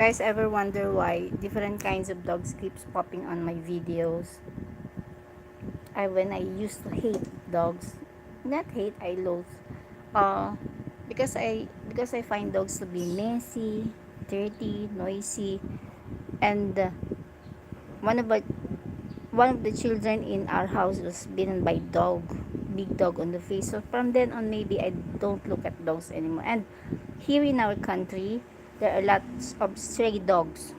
Guys, ever wonder why different kinds of dogs keeps popping on my videos? When I used to hate dogs, not hate, I loathe. Uh, because I find dogs to be messy, dirty, noisy, and one of the one of the children in our house was bitten by dog, big dog on the face. So from then on, maybe I don't look at dogs anymore. And here in our country, there are lots of stray dogs.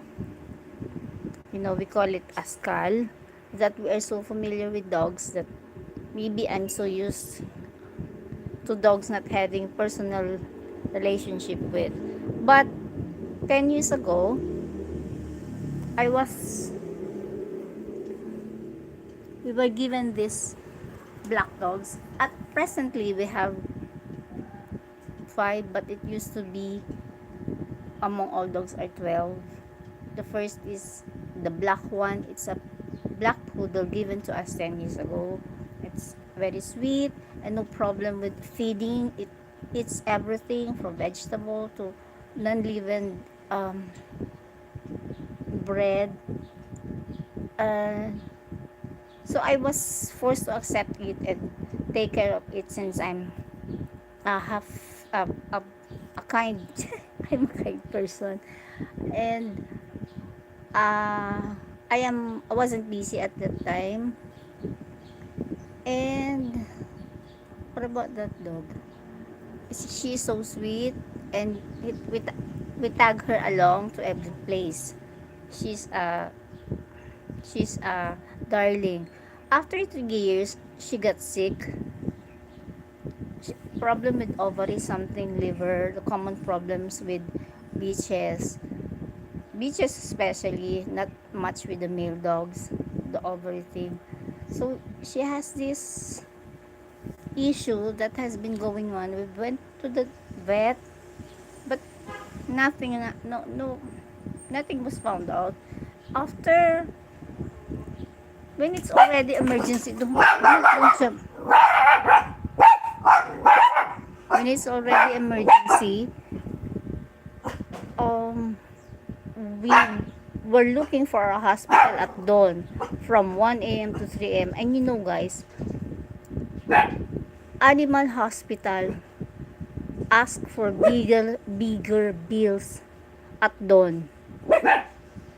We call it askal, that we are so familiar with dogs that maybe I'm so used to dogs not having personal relationship with. But 10 years ago, I was we were given these black dogs. At presently we have 5, but it used to be among all dogs are 12. The first is the black one. It's a Black Poodle given to us 10 years ago. It's very sweet and no problem with feeding. It eats everything from vegetable to non-leavened bread. Uh, so I was forced to accept it and take care of it since I'm half a kind I'm a kind person. And I wasn't busy at that time. And what about that dog? She's so sweet, and we tag her along to every place. She's a she's a darling. After 3 years, she got sick. Problem with ovary, something liver, the common problems with beaches. Beaches especially, not much with the male dogs, the ovary thing. So she has this issue that has been going on. We went to the vet, but nothing, nothing was found out. After, when it's already emergency, don't jump. When it's already emergency, um, we were looking for a hospital at dawn from 1 a.m. to 3 a.m. And guys, animal hospital ask for bigger bills at dawn.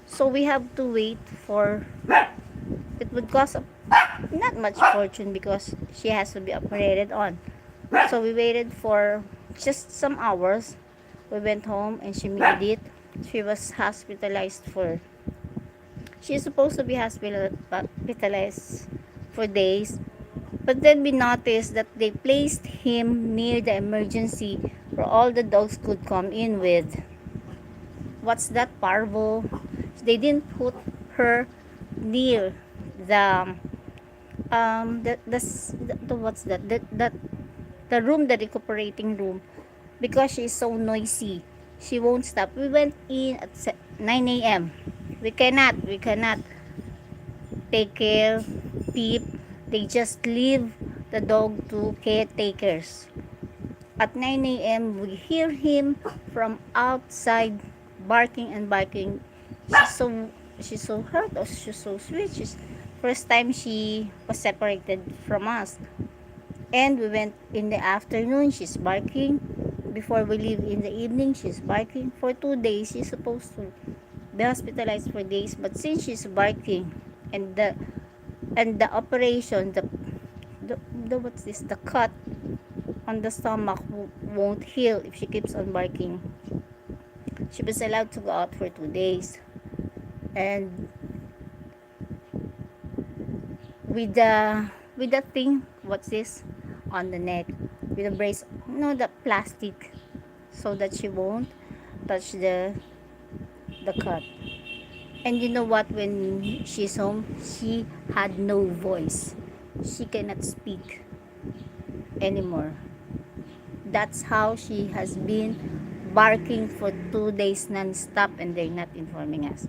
So we have to wait for, it would cost not much fortune because she has to be operated on. So we waited for just some hours. We went home and she made it. She was hospitalized for, she's supposed to be hospitalized for days. But then we noticed that they placed him near the emergency where all the dogs could come in with. What's that, parvo? They didn't put her near the what's that? The room, the recuperating room, because she's so noisy. She won't stop. We went in at 9 a.m. We cannot take care, peep. They just leave the dog to caretakers. At 9 a.m. we hear him from outside barking and barking. She's so hurt, or she's so sweet. She's first time she was separated from us. And we went in the afternoon, she's barking. Before we leave in the evening, she's barking. For 2 days, she's supposed to be hospitalized for days. But since she's barking, and the operation, the what's this? The cut on the stomach won't heal if she keeps on barking. She was allowed to go out for 2 days. And with the thing, what's this? On the neck, with a brace, no, the plastic, so that she won't touch the cut. And you know what, when she's home, she had no voice. She cannot speak anymore. That's how she has been barking for 2 days non-stop, and they're not informing us.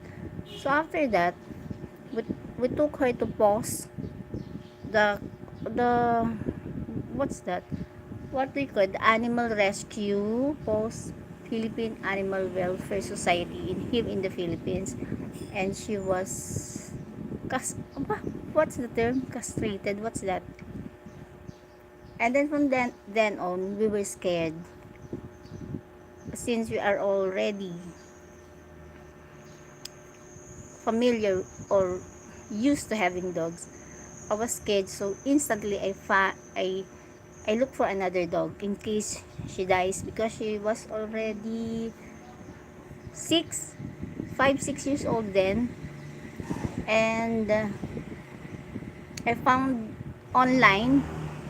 So after that, we took her to pause the what's that? What do you call it? The animal rescue post. Philippine Animal Welfare Society in the Philippines, and she was what's the term, castrated, what's that? And then from then on, we were scared, since we are already familiar or used to having dogs. I was scared, so instantly I look for another dog in case she dies, because she was already 6 old then. And I found online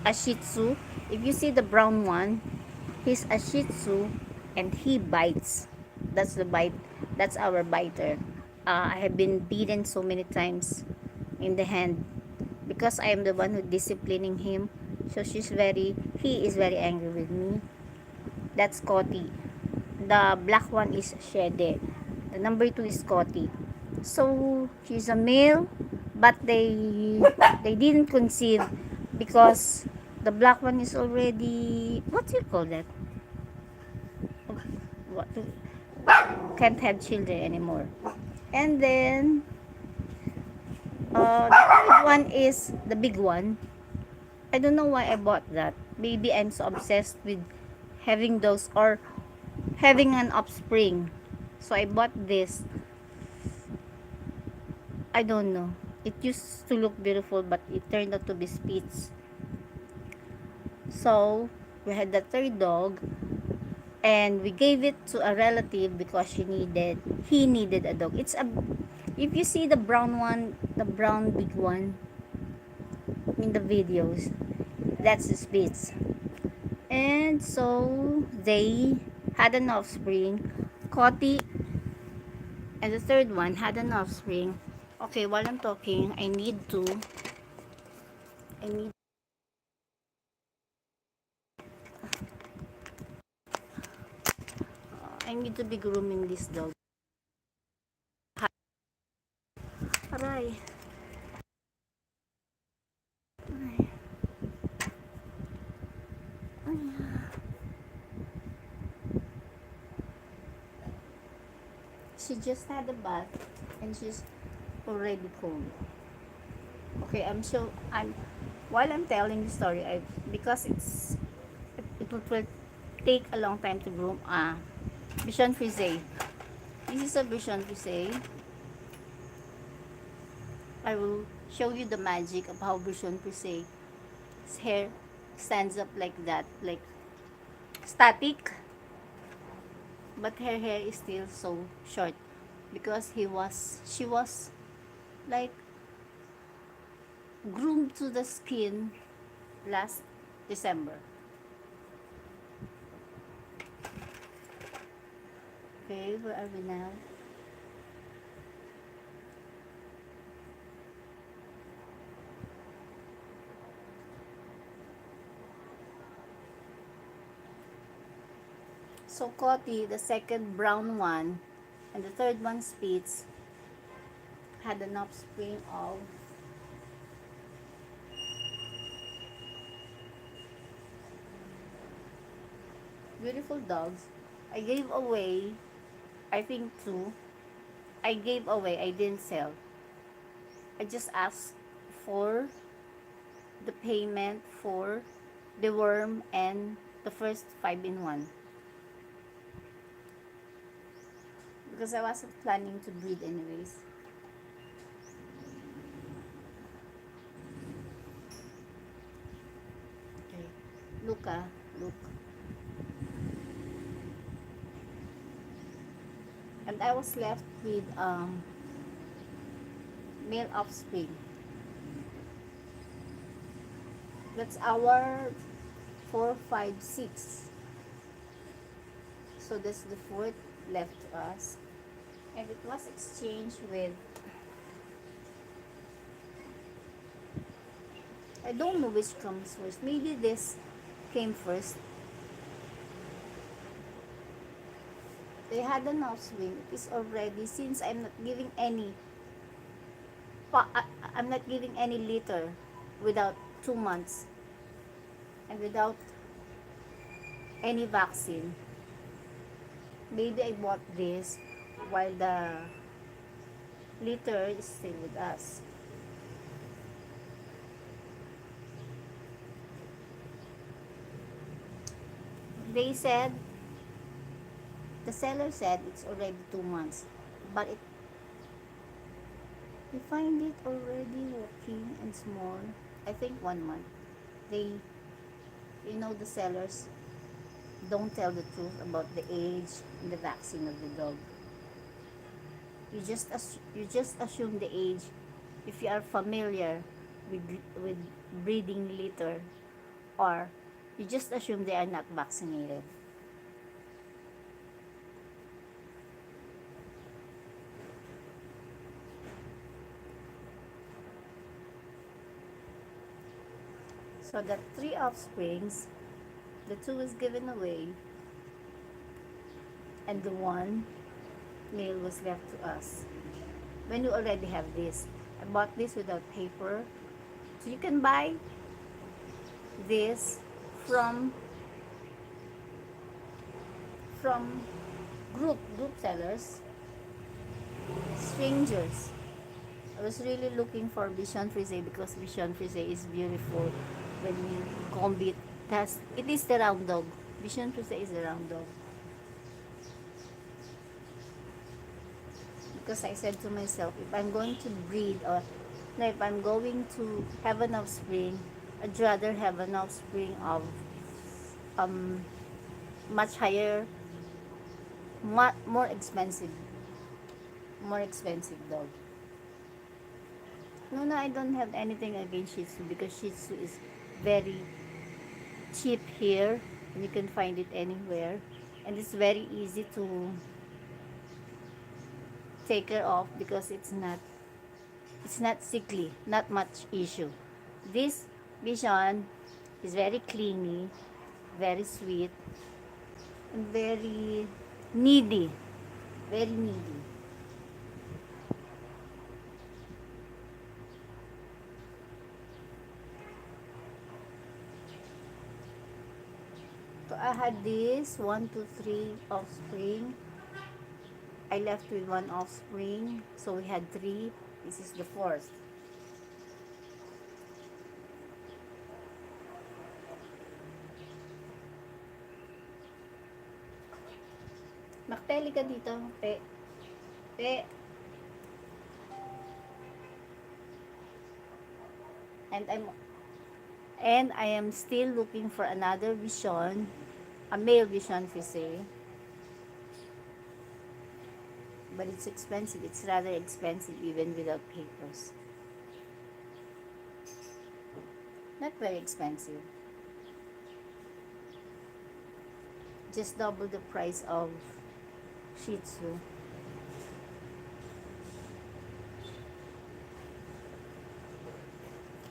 a shih tzu. If you see the brown one, he's a shih tzu and he bites. That's the bite. That's our biter. I have been beaten so many times in the hand because I am the one who disciplining him. So he is very angry with me. That's Scotty. The black one is Shede. The number 2 is Scotty. So he's a male, but they didn't conceive because the black one is already, what do you call that? What, can't have children anymore. And then the third one is the big one. I don't know why I bought that. Maybe I'm so obsessed with having those or having an offspring. So I bought this. I don't know. It used to look beautiful, but it turned out to be Spitz. So we had the third dog, and we gave it to a relative because he needed a dog. If you see the brown one, the brown big one in the videos, that's the Spitz. And so they had an offspring. Cotty and the third one had an offspring. Okay, while I'm talking, I need I need to be grooming this dog. Aray. She just had a bath and she's already cold. Okay, I'm while I'm telling the story, because it will take a long time to groom. Bichon frise. This is a Bichon frise. I will show you the magic of how Bichon frise hair stands up like that, like static, but her hair is still so short because she was like groomed to the skin last December. Okay, where are we now? So Cotty, the second brown one, and the third one Spitz, had an offspring of beautiful dogs. I gave away, I think 2. I gave away, I didn't sell. I just asked for the payment for the worm and the first 5-in-1. Because I wasn't planning to breed anyways. Okay. Look. And I was left with male offspring. That's our 4, 5, 6. So that's the fourth left to us. And it was exchanged with, I don't know which comes first. Maybe this came first. They had an offspring. It is already, since I'm not giving any litter without 2 months and without any vaccine. Maybe I bought this while the litter is still with us. They said, the seller said it's already 2 months, but we find it already walking and small. I think 1 month. They, the sellers don't tell the truth about the age and the vaccine of the dog. You just assume the age if you are familiar with with breeding litter, or you just assume they are not vaccinated. So the 3 offsprings, the 2 is given away, and the 1 male was left to us. When you already have this, I bought this without paper. So you can buy this from from group sellers, strangers. I was really looking for Bichon Frise because Bichon Frise is beautiful when you comb it. It is the round dog. Bichon Frise is the round dog. Because I said to myself, if I'm going to breed, or no, if I'm going to have an offspring, I'd rather have an offspring of much higher, more expensive dog. No, I don't have anything against Shih Tzu because Shih Tzu is very cheap here and you can find it anywhere, and it's very easy to take care of because it's not sickly, not much issue. This Bichon is very clingy, very sweet, and very needy. Very needy. So I had this 1, 2, 3 offspring. I left with 1 offspring, so we had 3. This is the 4th. Makteli ka dito, pe. Pe. And I am still looking for another Bichon, a male Bichon Frise. But it's expensive. It's rather expensive even without papers. Not very expensive. Just double the price of Shih Tzu.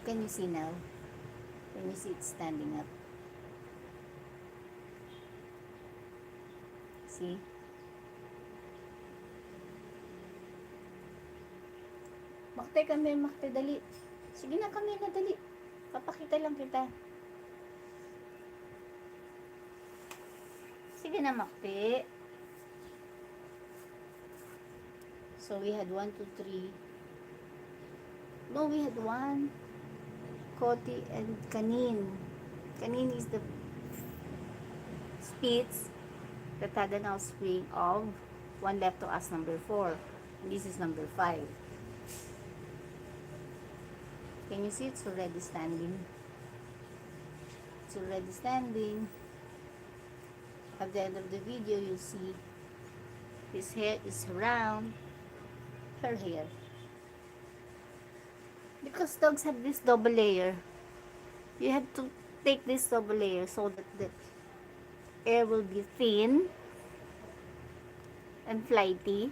Can you see now? Can you see it standing up? See? Makte kami, makte, dali. Sige na kami na, dali. Papakita lang kita. Sige na, makte. So we had 1, 2, 3. No, we had 1. Coti and Kanine. Kanine is the Spitz that had an offspring of 1 left to us, number 4. And this is number 5. Can you see it's already standing? It's already standing. At the end of the video, you'll see his hair is round. Her hair. Because dogs have this double layer. You have to take this double layer so that the air will be thin and flighty.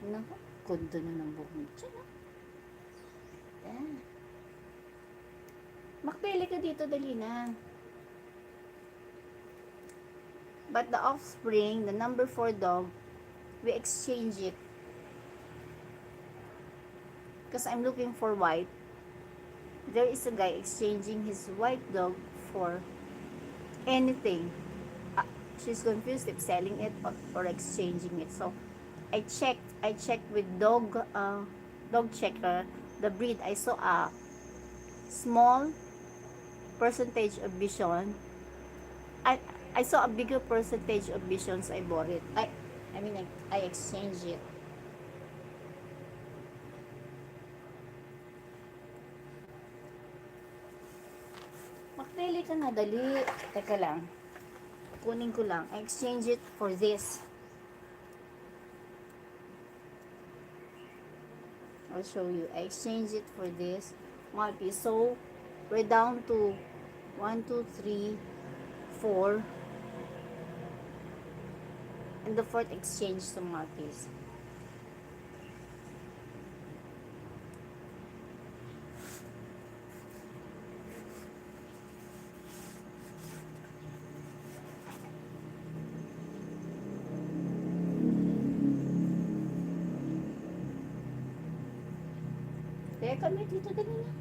Naku, kondo na ng buhok mo dyan. Yan. Makpili ka dito, dali na. But the offspring, the number 4 dog, we exchange it. Because I'm looking for white. There is a guy exchanging his white dog for anything. Uh, she's confused if selling it or exchanging it. So I checked with dog checker the breed. I saw a small percentage of vision. I I saw a bigger percentage of visions. I bought it. I exchanged it. Magpili ka na, dali. Teka lang. Kunin ko lang. I exchange it for this. I'll show you. I exchange it for this Maltese. So, we're down to 1, 2, 3, 4. And the fourth exchange to Maltese. Kaya kami dito dali na.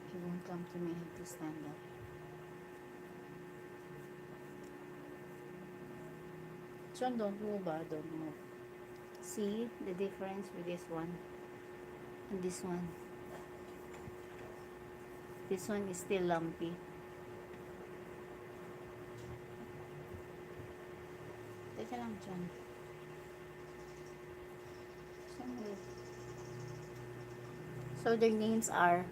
He won't come to me. I have to stand up. John, don't move, don't move. See the difference with this one and this one. This one is still lumpy. Teka lang, John. So their names are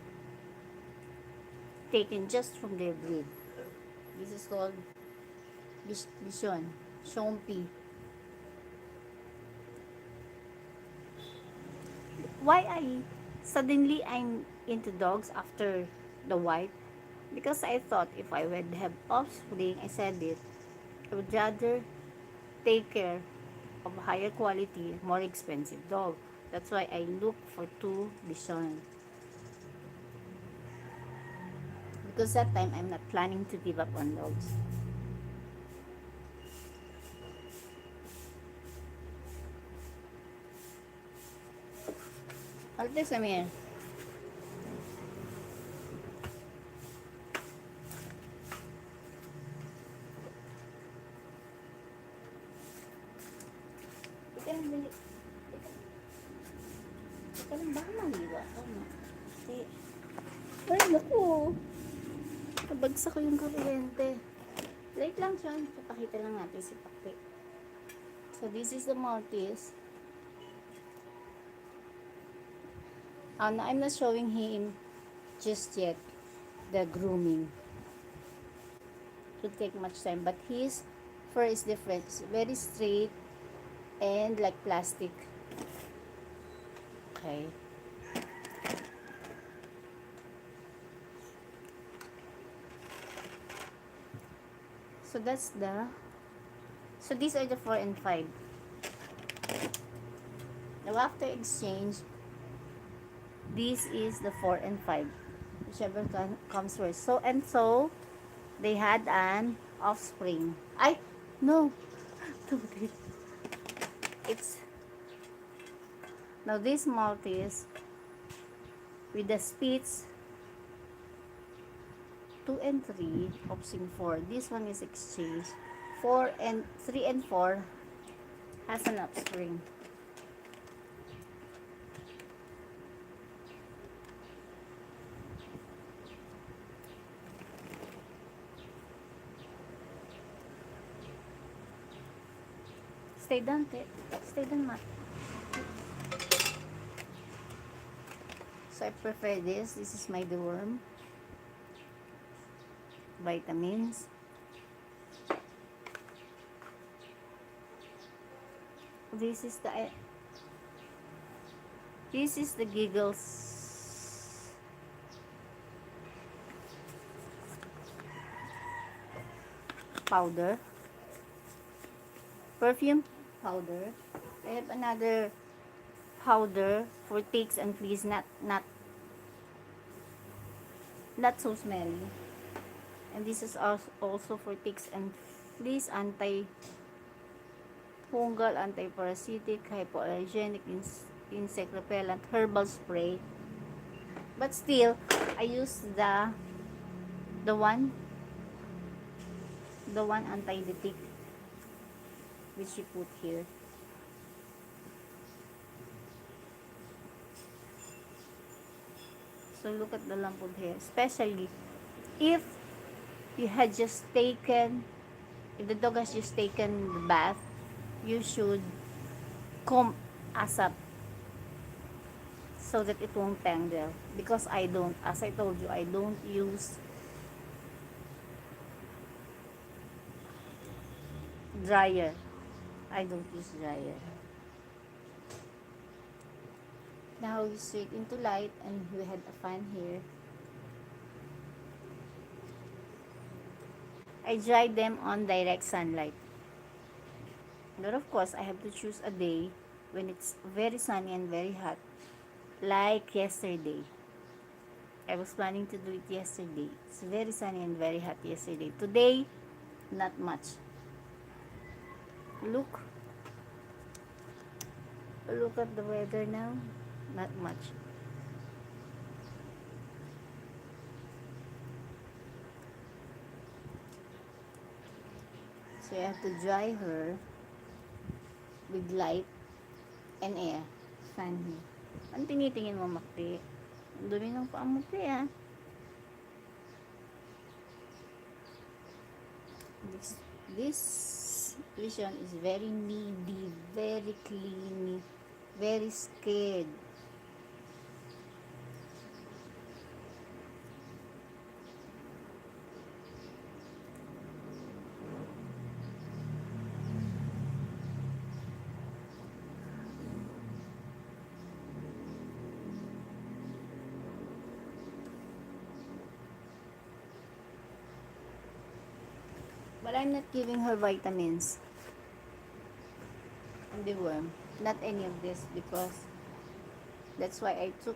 taken just from their breed. This is called Bishon, Shompee. Why suddenly I'm into dogs after the white? Because I thought if I would have offspring, I said it, I would rather take care of higher quality, more expensive dog. That's why I look for 2 Bishon. Because that time I'm not planning to give up on dogs. Maltese, come here. Ika lang, dali. Ika lang, baka maliwa. Ay, naku. Nabagsak ko yung kuryente. Wait lang, Sean. Papakita lang natin si Pakti. So, this is the Maltese. I'm not showing him just yet the grooming. It will take much time, but his fur is different. It's very straight and like plastic. Okay. So so these are the 4 and 5. Now after exchange, this is the 4 and 5, whichever comes first. So they had an offspring. No. It's now this Maltese with the Spitz 2 and 3, offspring 4. This one is exchange. 3 and 4 has an offspring. Stay down, Matt. So I prefer this. This is my deworm. Vitamins. This is the Giggles powder. Perfume powder. I have another powder for ticks and fleas, not so smelly. And this is also for ticks and fleas, anti-fungal, anti-parasitic, hypoallergenic, insect repellent, herbal spray. But still, I use the The one, anti-detect which you put here. So look at the lump of hair. Especially if you had just taken, if the dog has just taken the bath, you should comb ASAP so that it won't tangle. Because I don't, as I told you, I don't use dryer. I don't use dryer. Now we switch into light and we had a fan here. I dry them on direct sunlight. But of course, I have to choose a day when it's very sunny and very hot. Like yesterday. I was planning to do it yesterday. It's very sunny and very hot yesterday. Today, not much. Look. Look at the weather now. Not much. So I have to dry her with light and air. Fan here. Ang tinitingin mo, Makti? Ang dumi ng paa mo, Makti, ah. This vision is very needy, very clean, very scared. But I'm not giving her vitamins and the worm. Not any of this because that's why I took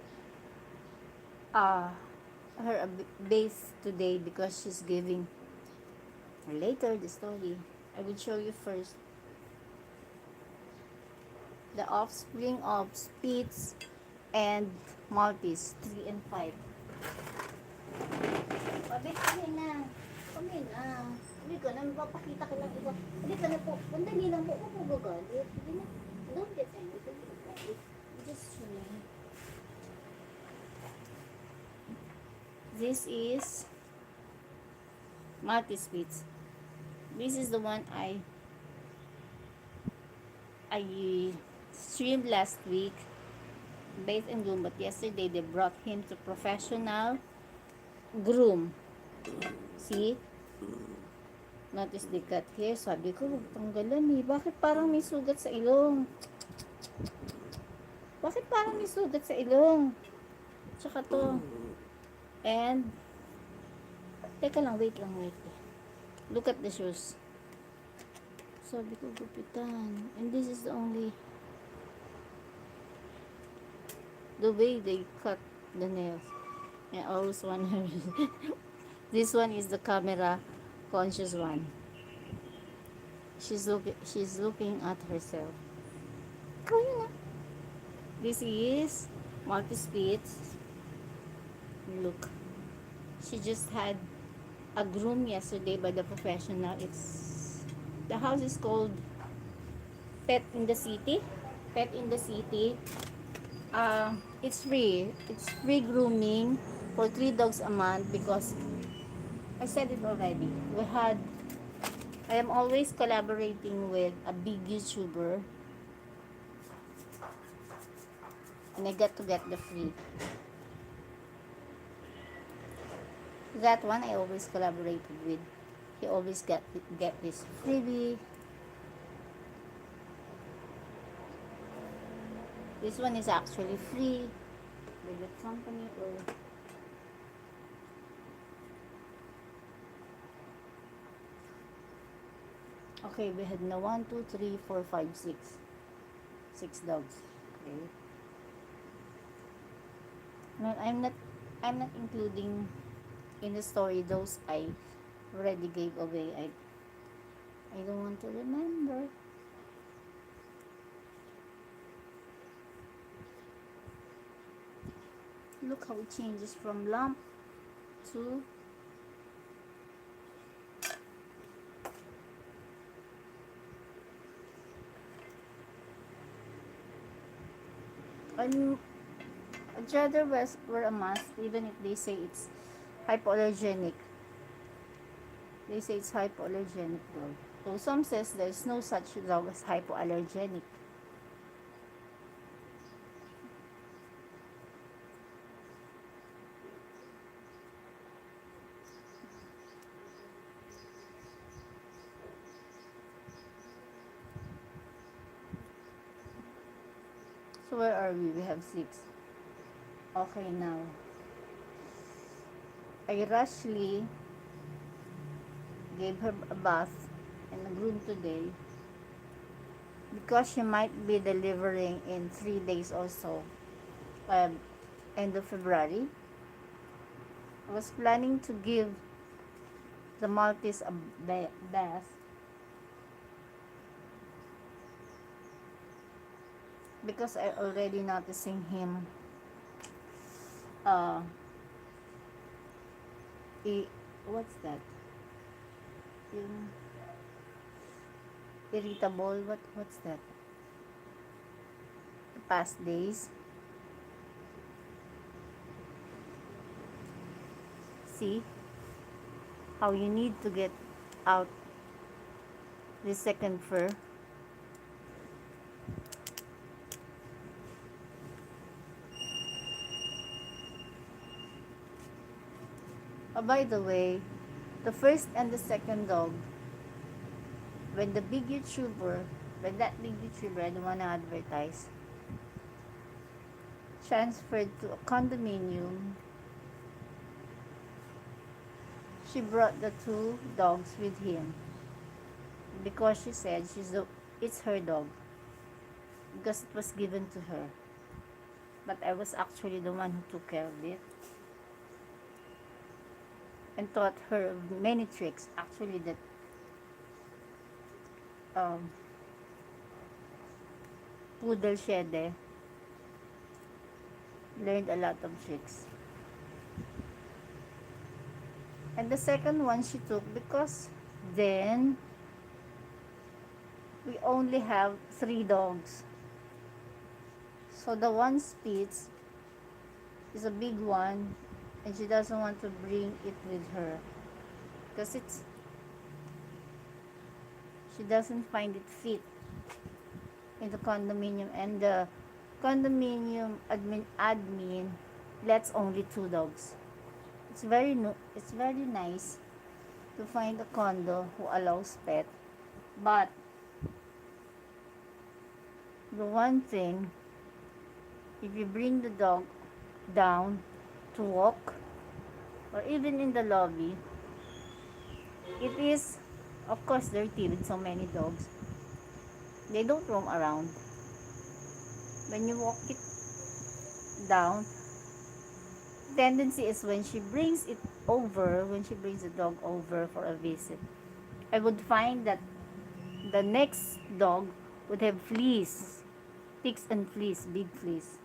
her a bath today because she's giving. Later the story. I will show you first the offspring of Spitz and Maltese 3 and 5. Pabit kami na. Kami na. Hindi ka na, mapapakita ko lang iba. Hindi ka na po, pandali lang po, mapugagalit. Hindi na, don't get angry. Just show me. This is MalteSpitz. This is the one I streamed last week, bathe and groom, but yesterday they brought him to professional groom. See? Notice the cut here. Sabi ko, huwag tanggalan eh. Bakit parang may sugat sa ilong? Bakit parang may sugat sa ilong? Tsaka to. And, teka lang, wait lang. Look at the shoes. Sabi ko, gupitan. And this is the only the way they cut the nails. I always wonder. This one is the camera conscious one. She's looking at herself. This is MalteSpitz. Look. She just had a groom yesterday by the professional. The house is called Pet in the City. Pet in the City. It's free. It's free grooming for 3 dogs a month because I said it already. I am always collaborating with a big YouTuber and I got to get the free. That one I always collaborated with. He always get this freebie. This one is actually free with the company or okay, we had now 1, 2, 3, 4, 5, 6. 6 dogs. Okay. No, I'm not including in the story those I already gave away. I don't want to remember. Look how it changes from lump to And I'd rather wear a mask even if they say it's hypoallergenic. They say it's hypoallergenic dog. So some says there's no such dog as hypoallergenic. So where are we? We have 6. Okay, now. I rushly gave her a bath and a groom today because she might be delivering in 3 days or so. End of February. I was planning to give the Maltese a bath because I already noticing him uh what's that, yung irritable, what's that, the past days. See how you need to get out the second fur. By the way, the first and the second dog, when that big YouTuber, I don't want to advertise, transferred to a condominium, she brought the 2 dogs with him because she said it's her dog because it was given to her. But I was actually the one who took care of it and taught her many tricks. Actually, that poodle shede learned a lot of tricks. And the second one she took because then we only have 3 dogs. So the one Spitz is a big one and she doesn't want to bring it with her because she doesn't find it fit in the condominium, and the condominium admin lets only 2 dogs. It's very nice to find a condo who allows pet, but the one thing, if you bring the dog down to walk or even in the lobby, it is of course dirty with so many dogs. They don't roam around. When you walk it down, tendency is when she brings the dog over for a visit, I would find that the next dog would have fleas, ticks and fleas, big fleas.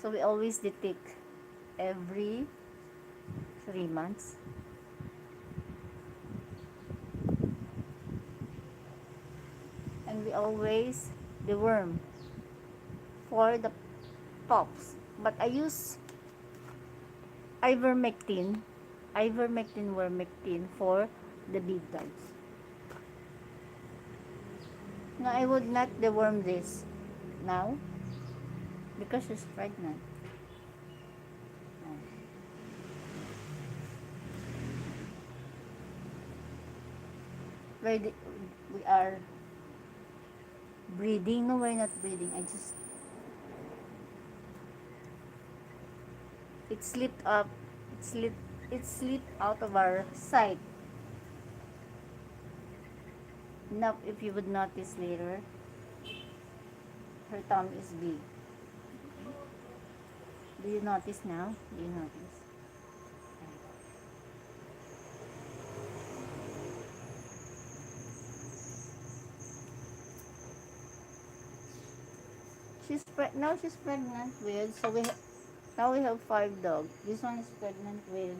So we always detect every 3 months. And we always deworm for the pups. But I use ivermectin vermectin for the big dogs. Now I would not deworm this now because she's pregnant. We are breeding. No, we're not breeding. It slipped up. It slipped out of our sight. Now, if you would notice later, her thumb is big. Do you notice now? Do you notice? Now she's pregnant with, so now we have 5 dogs. This one is pregnant with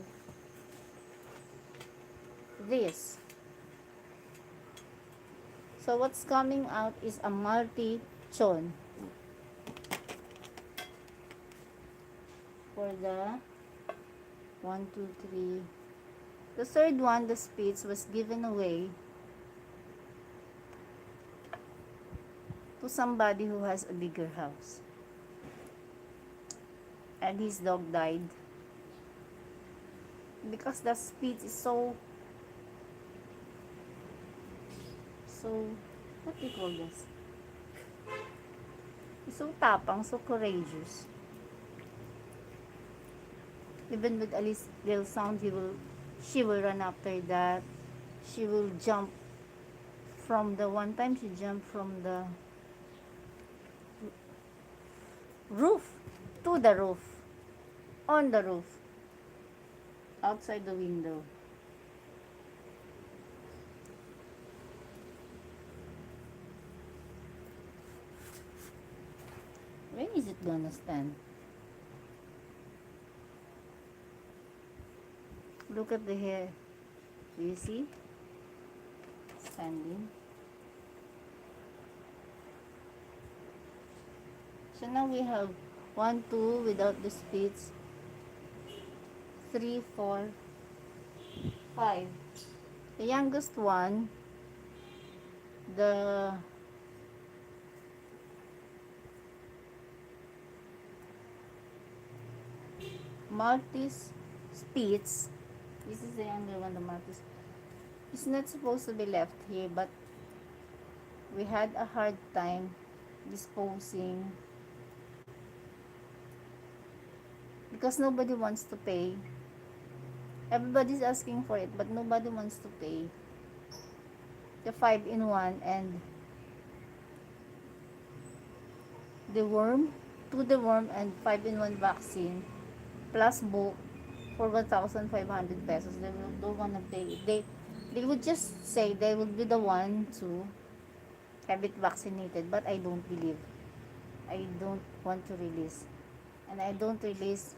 this. So what's coming out is a Maltee chon. For the 1, 2, 3. The third one, the Spitz, was given away to somebody who has a bigger house. And his dog died. Because the Spitz is so, what do you call this? He's so tapang, so courageous. Even with a little sound, she will run after that. She will jump from the, one time she jumped from the roof to the roof, on the roof, outside the window. When is it gonna stand? Look at the hair. Do you see? Standing. So now we have 1, 2 without the Spitz. 3, 4, 5. The youngest one, the Maltese Spitz. This is the younger one, the Maltese. It's not supposed to be left here, but we had a hard time disposing because nobody wants to pay. Everybody's asking for it, but nobody wants to pay. The 5-in-1 and the worm, to the worm and 5-in-1 vaccine plus book for 1,500 pesos. They don't want to pay. They would just say they would be the one to have it vaccinated, but I don't believe. I don't want to release, and I don't release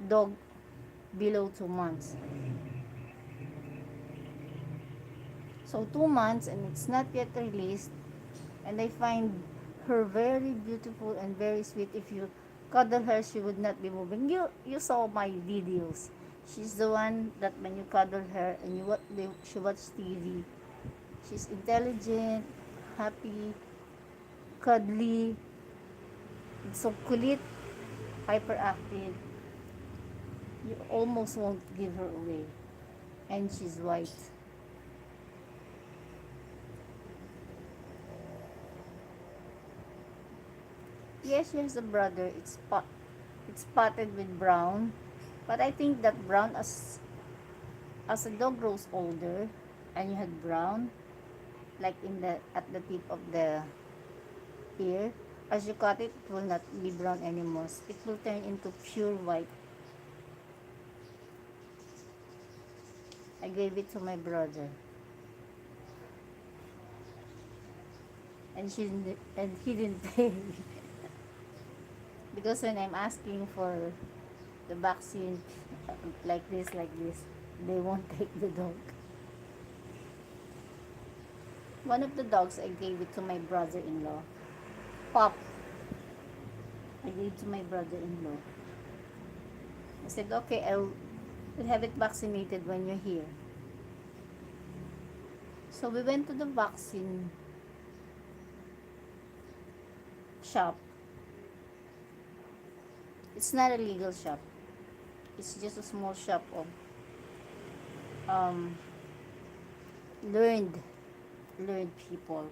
dog below 2 months. So 2 months and it's not yet released, and I find her very beautiful and very sweet. If you cuddle her, she would not be moving. You saw my videos. She's the one that when you cuddle her and she watch TV, she's intelligent, happy, cuddly, so kulit, hyperactive. You almost won't give her away. And she's white. Yes, she has a brother. It's spotted with brown. But I think that brown, as a dog grows older and you had brown, like at the tip of the ear, as you cut it, it will not be brown anymore. It will turn into pure white. I gave it to my brother, and he didn't pay. Because when I'm asking for the vaccine, like this, they won't take the dog. One of the dogs, I gave it to my brother-in-law. Pop. I gave it to my brother-in-law. I said, okay, I'll have it vaccinated when you're here. So we went to the vaccine shop. It's not a legal shop. It's just a small shop of learned people.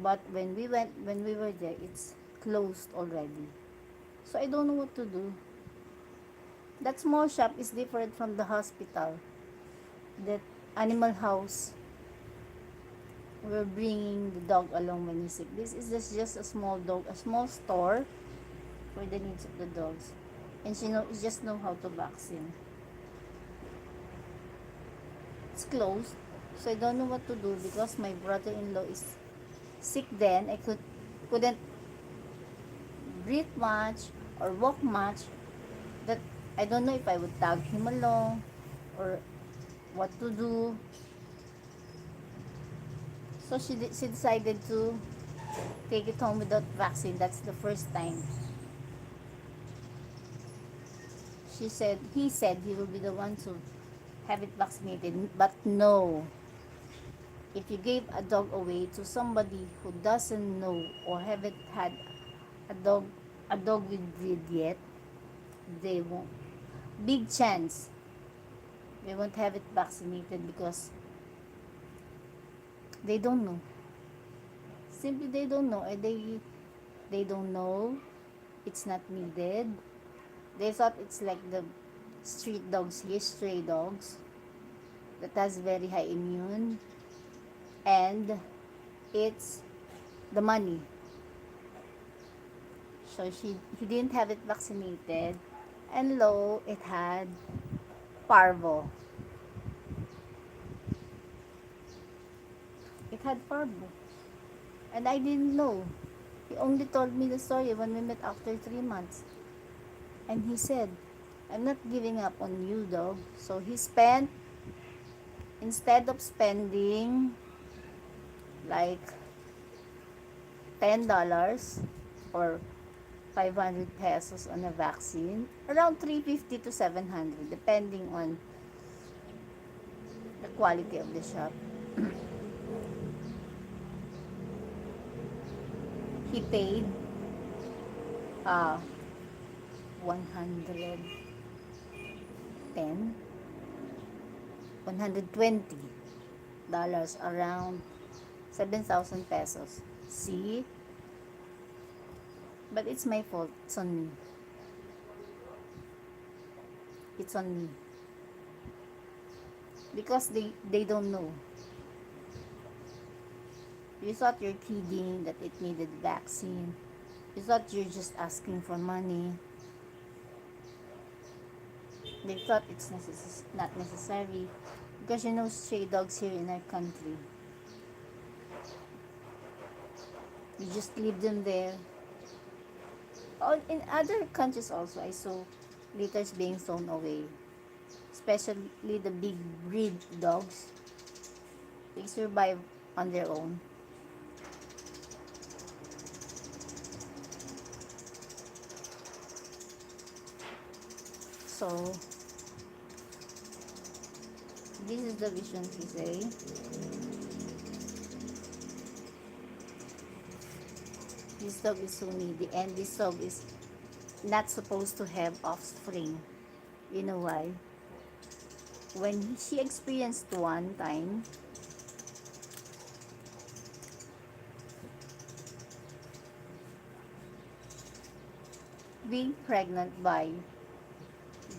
But when we were there, it's closed already. So I don't know what to do. That small shop is different from the hospital, that animal house. We're bringing the dog along when he's sick. This is just a small dog, a small store for the needs of the dogs. And she just know how to vaccine. It's closed, so I don't know what to do because my brother-in-law is sick then. I couldn't breathe much or walk much. That I don't know if I would tag him along or what to do. So she decided to take it home without vaccine. That's the first time. He said he will be the one to have it vaccinated. But no, if you gave a dog away to somebody who doesn't know or haven't had a dog with breed yet, they won't. Big chance they won't have it vaccinated because they don't know. Simply they don't know. They don't know it's not needed. They thought it's like the street dogs here, stray dogs that has very high immune, and it's the money. So he didn't have it vaccinated, and lo, it had parvo. It had parvo, and I didn't know. He only told me the story when we met after 3 months, and he said, "I'm not giving up on you, dog." So he spent, instead of spending like $10 or 500 pesos on a vaccine, around 350 to 700 depending on the quality of the shop. He paid 110 $120, around 7,000 pesos. See? But it's my fault. It's on me. It's on me. Because they don't know. You thought you're kidding that it needed vaccine. You thought you're just asking for money. They thought it's not necessary. Because you know stray dogs here in our country. You just leave them there. In other countries also, I saw litters being thrown away. Especially the big breed dogs. They survive on their own. So, this is the vision he say. This dog is so needy, and this dog is not supposed to have offspring. You know why? When she experienced one time, being pregnant by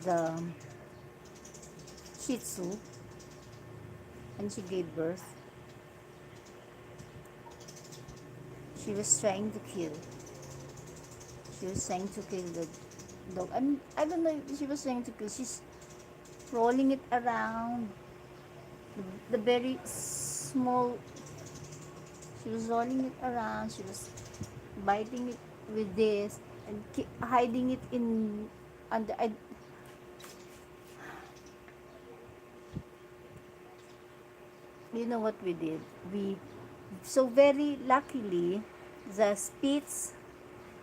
the shitzu, and she gave birth, she was trying to kill. She was trying to kill the dog. I don't know if she was trying to kill. She's rolling it around. The very small. She was rolling it around. She was biting it with this and hiding it in under. You know what we did? So very luckily, the Spitz,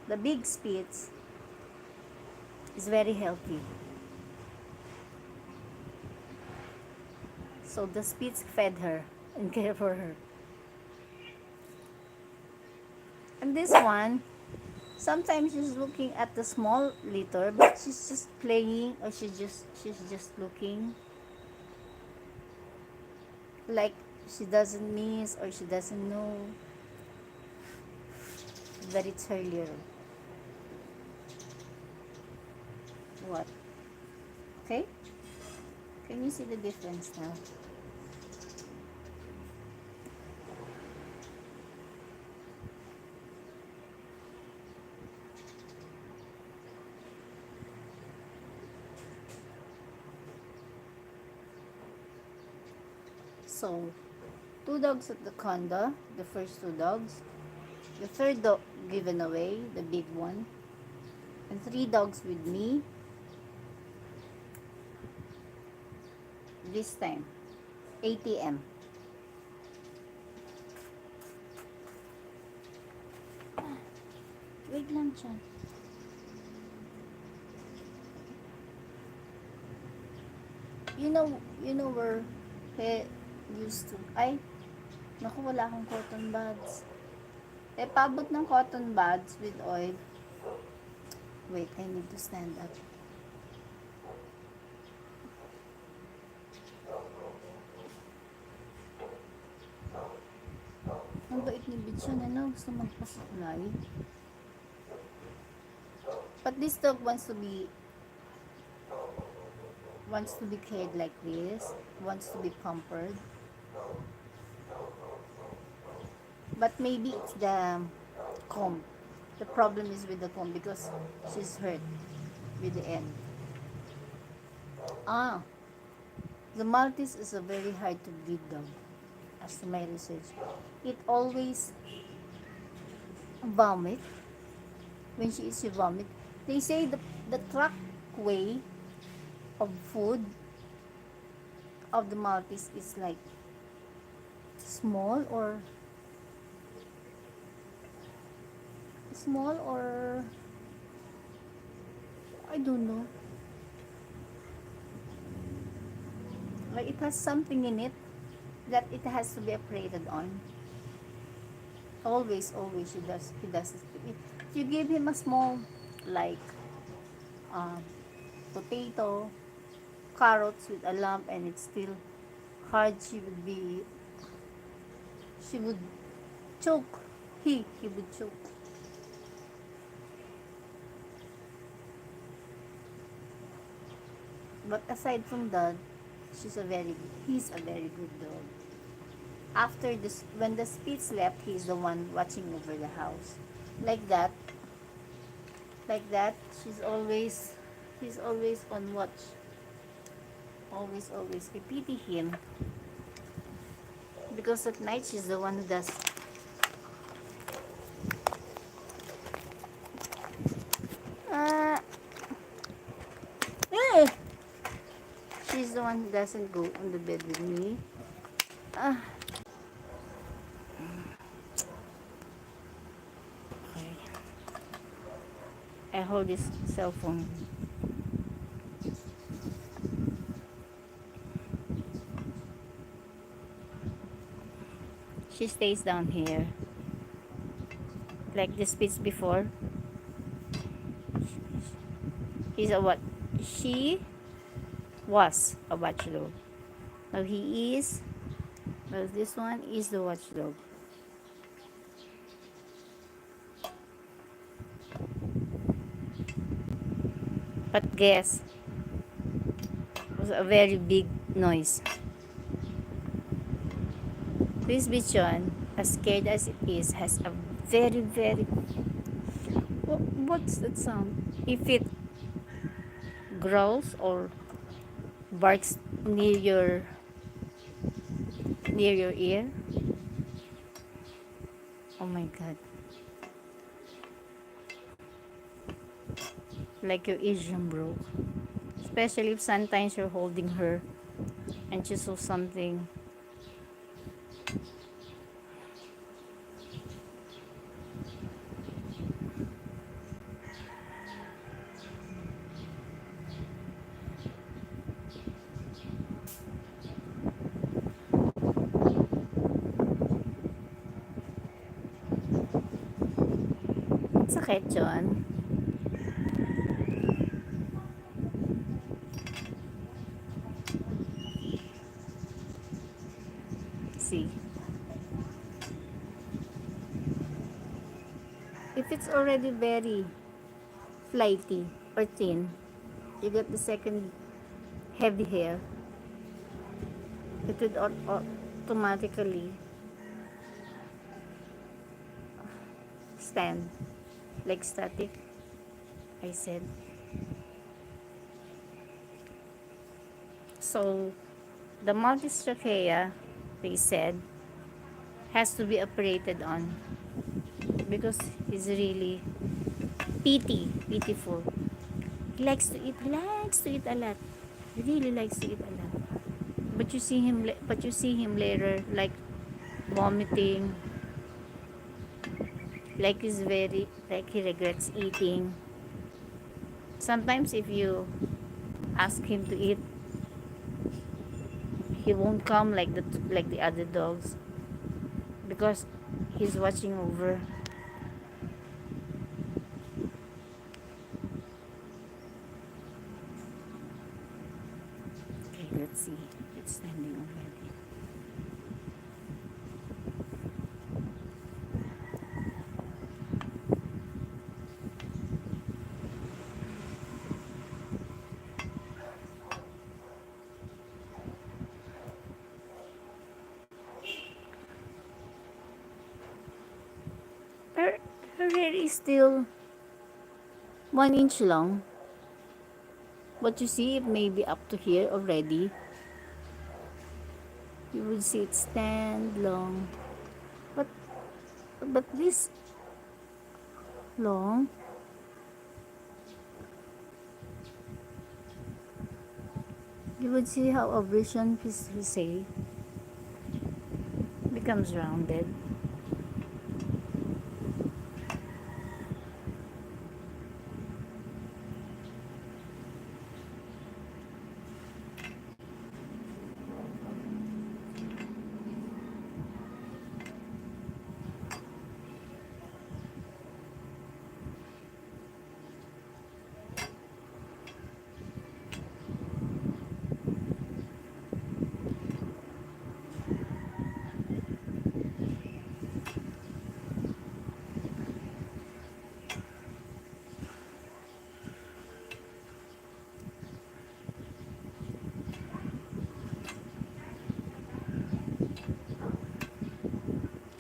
the big Spitz, is very healthy. So the Spitz fed her and cared for her. And this one, sometimes she's looking at the small litter, but she's just playing, or she's just looking like she doesn't miss, or she doesn't know that it's her litter. What? Okay? Can you see the difference now? So, 2 dogs at the condo, the first 2 dogs. The third dog given away, the big one. And 3 dogs with me. This time, ATM. Wait lang siya. You know where he used to, ay, naku, wala akong cotton buds. Pabot ng cotton buds with oil. Wait, I need to stand up. Ang bait ni Bitchan, ano? Gusto magpasuklay. But this dog wants to be cared like this, wants to be pampered. But maybe it's the comb. The problem is with the comb because she's hurt with the end. The Maltese is a very hard to breed dog, as to my research. It always vomit. When she eats, she vomit. They say the trackway of food of the Maltese is like small or I don't know. Like it has something in it that it has to be operated on. Always he does it. If you give him a small like potato, carrots with a lump and it's still hard, she would choke. He would choke. But aside from that, he's a very good dog. After this, when the Spitz left, he's the one watching over the house. Like that. He's always on watch. Always. I pity him. Because at night, she's the one who does. She's the one who doesn't go on the bed with me. Okay. I hold this cell phone. She stays down here. Like the Spitz before. He's a what? She was a watchdog. Now he is. Well, this one is the watchdog. But guess, it was a very big noise. This bichon, as scared as it is, has a very, very... What's that sound? If it growls or barks near your ear. Oh my god. Like your eardrum broke. Especially if sometimes you're holding her and she saw something. Sakit yun. See. If it's already very flighty or thin, you get the second heavy hair, it would automatically stand like static, I said. So the Maltese trachea, they said, has to be operated on because he's really pitiful. He likes to eat a lot. He really likes to eat a lot. But you see him later like vomiting like he regrets eating. Sometimes if you ask him to eat, he won't come like the other dogs because he's watching over. Okay, let's see. It's standing already. Her, her hair is still 1 inch long, but you see it may be up to here already. You will see it stand long, but this long, you would see how a version his say becomes rounded.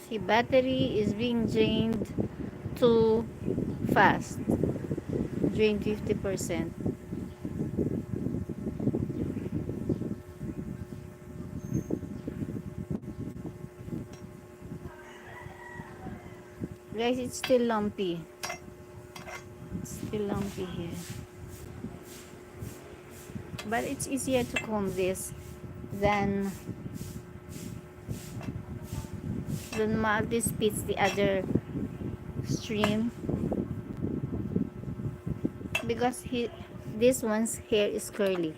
See, battery is being drained too fast. Drain 50%. Guys, it's still lumpy. It's still lumpy here. But it's easier to comb this than MalteSpitz, the other stream, because this one's hair is curly.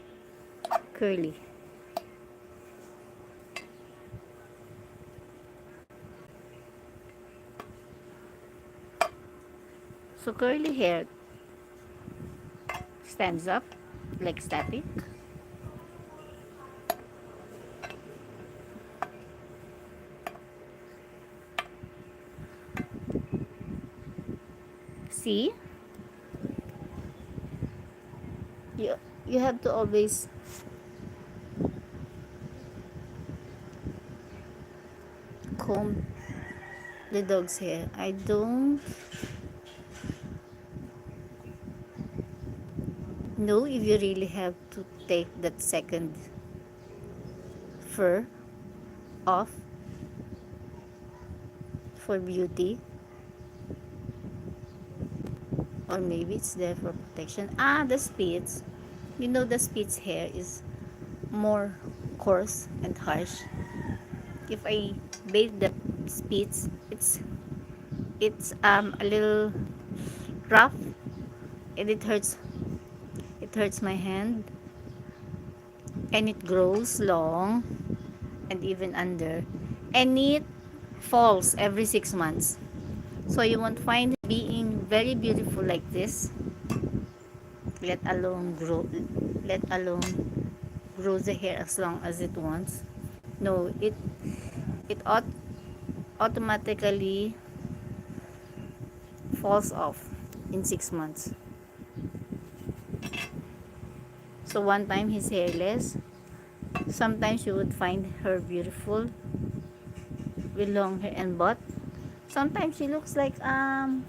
So curly hair stands up like static. See, you have to always comb the dog's hair. I don't know if you really have to take that second fur off for beauty, or maybe it's there for protection. The Spitz, you know, the Spitz hair is more coarse and harsh. If I bathe the Spitz, it's a little rough, and it hurts my hand, and it grows long and even under, and it falls every 6 months. So you won't find it being very beautiful like this, let alone grow the hair as long as it wants. No, it automatically falls off in 6 months. So one time he's hairless. Sometimes you would find her beautiful with long hair and butt. Sometimes she looks like I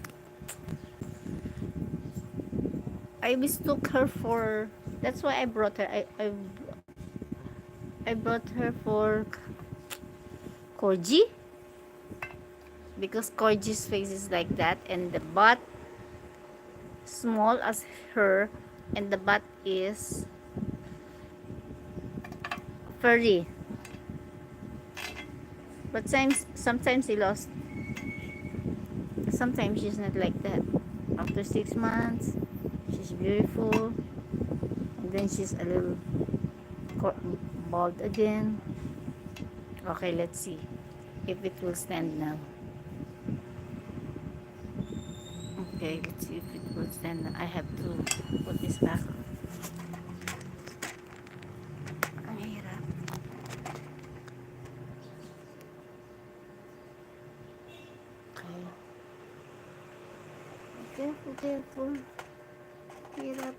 mistook her for, that's why I brought her. I brought her for Corgi, because Corgi's face is like that, and the butt small as her, and the butt is furry. But sometimes he lost sometimes she's not like that. After 6 months, she's beautiful, and then she's a little bald again. Okay, let's see if it will stand now. Okay, let's see if it will stand now. I have to put this back. Ang hirap. Okay. Careful, careful. Hirap.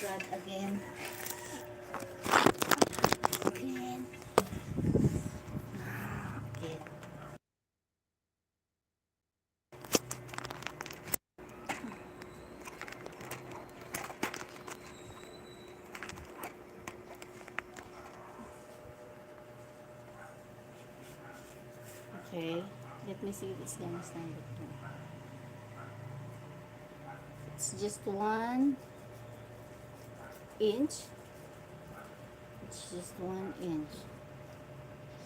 God, again. Again. Okay. Okay. Let me see if it's gonna stand up too. It's just 1 inch. It's just 1 inch.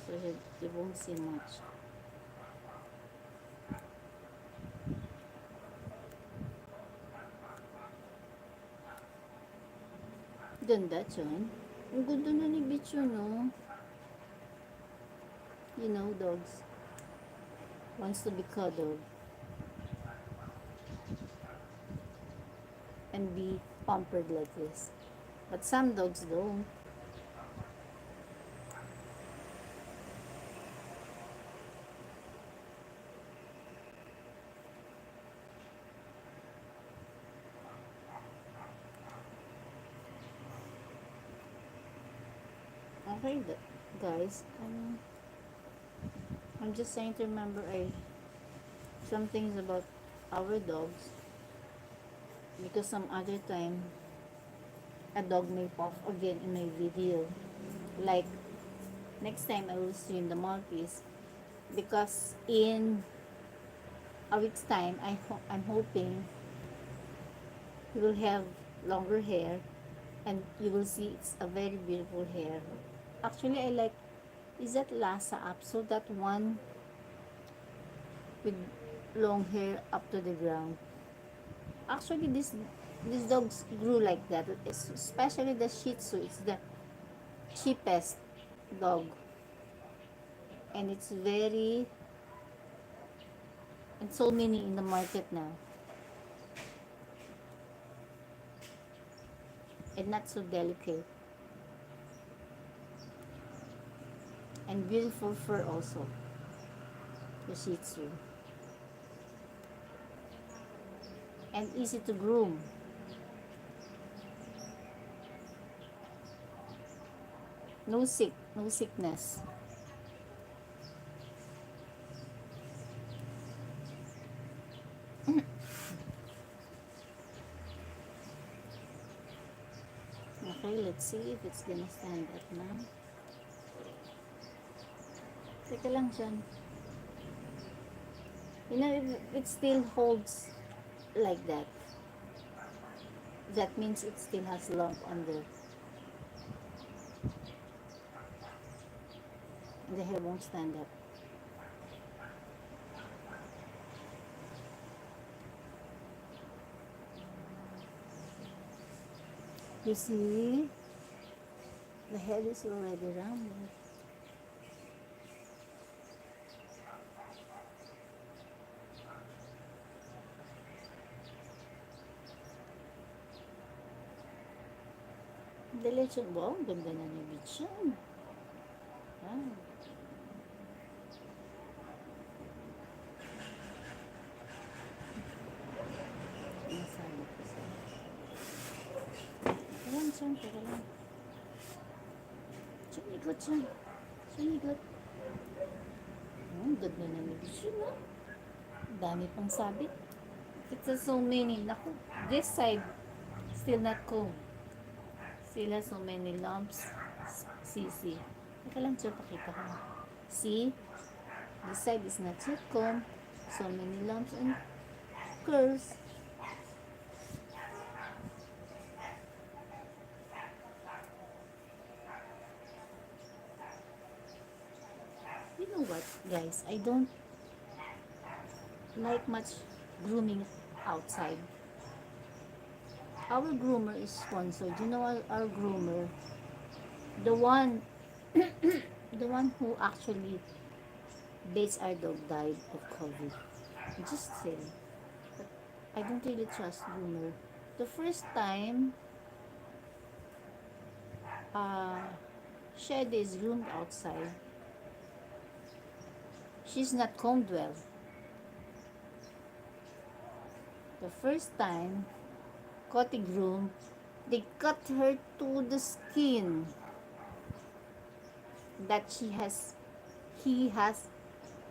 So you won't see much. Ganda, John. Ang ganda na ni Bitch, no? You know, dogs wants to be cuddled and be pampered like this. But some dogs don't. Okay, guys, I'm just trying to remember some things about our dogs, because some other time a dog may pop again in my video. Like next time I will stream the Maltese, because in a week's time I'm hoping he will have longer hair, and you will see it's a very beautiful hair. Actually, I like, is that Lhasa Apso, that one with long hair up to the ground. Actually, these dogs grew like that, especially the shitzu. It's the cheapest dog, and it's very, and so many in the market now, and not so delicate, and beautiful fur also, the shitzu, and easy to groom. No sickness. Okay, let's see if it's gonna stand up now. Teka lang dyan. You know, if it still holds like that, that means it still has lump under. The hair won't stand up. You see, the head is already rounded. Diretso, wow, ganda na ni Bitch yan. Wow. Nasali ko sa. Teka lang. Sinigot siya. Sinigot. Oh, ganda na ni Bitch yun, no? Dami pang sabit. It's so many. Naku, this side, still not combed. Still has so many lumps. See. Teka lang, sir, pakita ko. See? This side is not yet combed. So many lumps and curls. know what, guys? I don't like much grooming outside. Our groomer is sponsored. You know, our groomer, the one, the one who actually baits our dog died of COVID. Just saying. But I don't really trust groomer. The first time, uh, Shed is groomed outside. She's not combed well. The first time, Cotty groomed, they cut her to the skin. That he has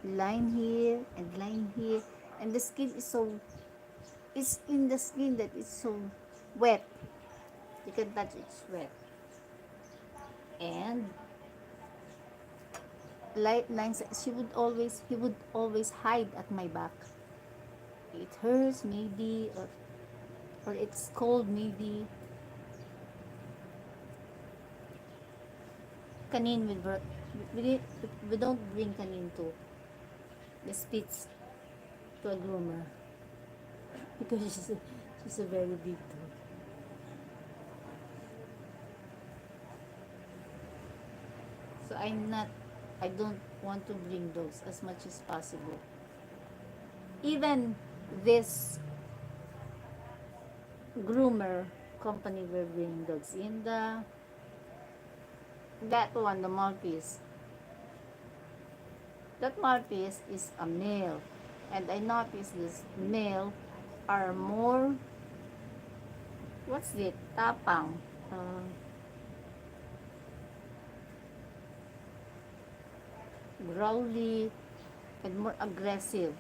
line here and line here, and the skin is so, it's in the skin that it's so wet. You can touch it's wet. And light lines, he would always hide at my back. It hurts maybe, or it's cold maybe. Kanine we don't bring Kanine to the Spitz to a groomer because she's a very big dog. So I don't want to bring dogs as much as possible. Even this groomer company we're bringing dogs in, that one, the Maltese. That Maltese is a male, and I noticed this male are more, what's it? Tapang. Growly and more aggressive,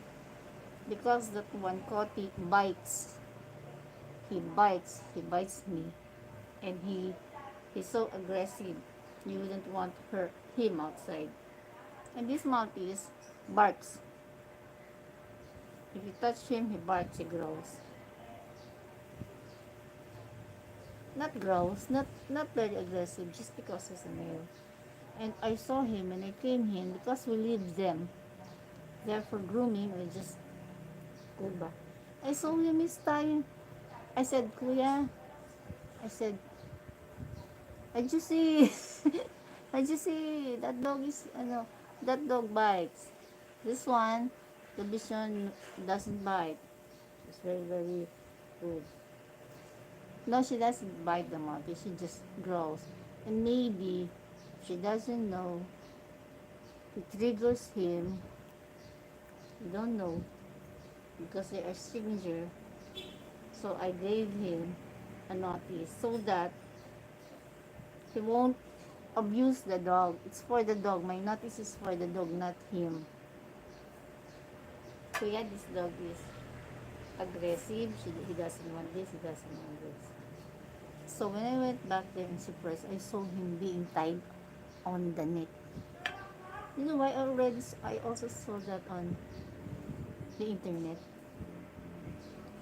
because that one Cotty bites. He bites me, and he's so aggressive. You wouldn't want him outside. And this Maltese barks. If you touch him, he barks, he growls. Not growls, not very aggressive, just because he's a male. And I saw him and I came in because we leave them there for grooming. I just go back. I saw him, he's tired. I said, Kuya, I said, I just see, I just see, that dog is, that dog bites. This one, the Bichon doesn't bite. It's very, very good. No, she doesn't bite the monkey, she just growls. And maybe, she doesn't know, it triggers him. I don't know, because they are stranger. So I gave him a notice so that he won't abuse the dog. It's for the dog. My notice is for the dog, not him. So yeah, this dog is aggressive. He doesn't want this, he doesn't want this. So when I went back there and surprised, I saw him being tied on the neck. You know why? I also saw that on the internet.